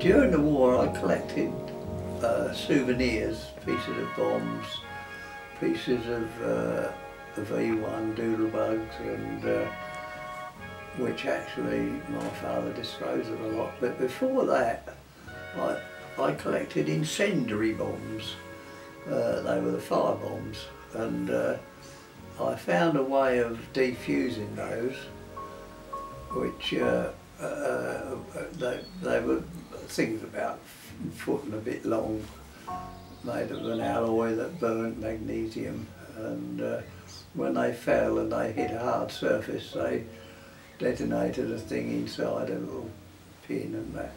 During the war I collected souvenirs, pieces of bombs, pieces of the V1 doodlebugs, and which actually my father disposed of a lot. But before that I collected incendiary bombs. They were the fire bombs, and I found a way of defusing those, which they were things about a foot and a bit long, made of an alloy that burnt magnesium, and when they fell and they hit a hard surface, they detonated a thing inside, a little pin and that,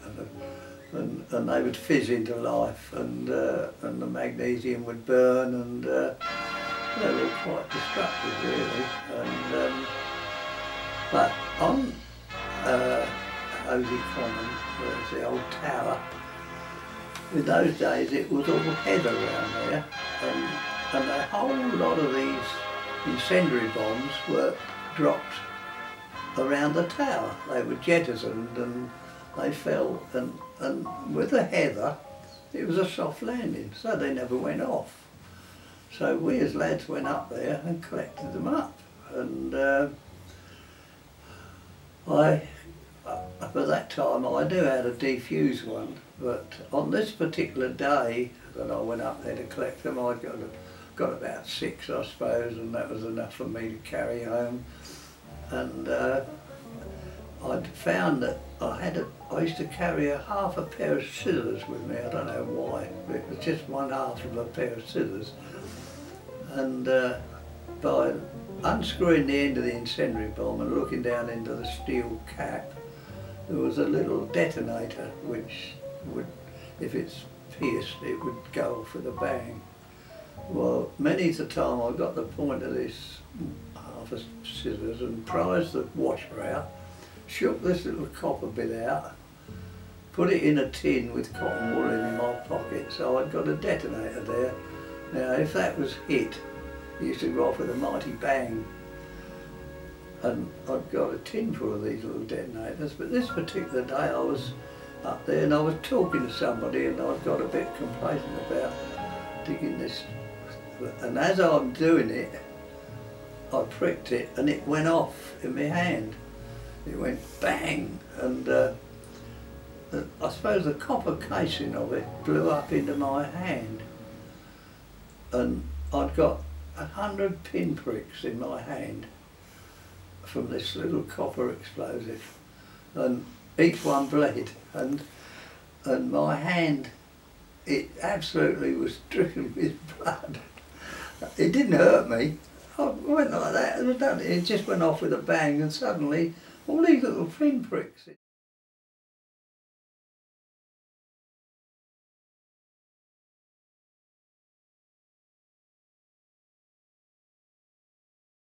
and they would fizz into life, and the magnesium would burn, and they were quite destructive really. And but on Osey Common, there's the old tower. In those days it was all heather around there, and a whole lot of these incendiary bombs were dropped around the tower. They were jettisoned and they fell, and with the heather it was a soft landing, so they never went off. So we as lads went up there and collected them up, and at that time I knew how to defuse one, but on this particular day that I went up there to collect them, I got about 6 I suppose, and that was enough for me to carry home. And I'd found that I used to carry half a pair of scissors with me. I don't know why, but it was just one half of a pair of scissors. And by unscrewing the end of the incendiary bomb and looking down into the steel cap, there was a little detonator which would, if it's pierced, it would go off with a bang. Well, many's the time I got the point of this half a scissors and prized the washer out, shook this little copper bit out, put it in a tin with cotton wool in my pocket, so I'd got a detonator there. Now if that was hit, it used to go off with a mighty bang, and I'd got a tin full of these little detonators. But this particular day I was up there and I was talking to somebody, and I got a bit complacent about digging this, and as I'm doing it I pricked it and it went off in my hand. It went bang, and I suppose the copper casing of it blew up into my hand, and I'd got 100 pinpricks in my hand from this little copper explosive, and each one bled, and my hand, it absolutely was dripping with blood. It didn't hurt me. I went like that, it just went off with a bang, and suddenly all these little pinpricks.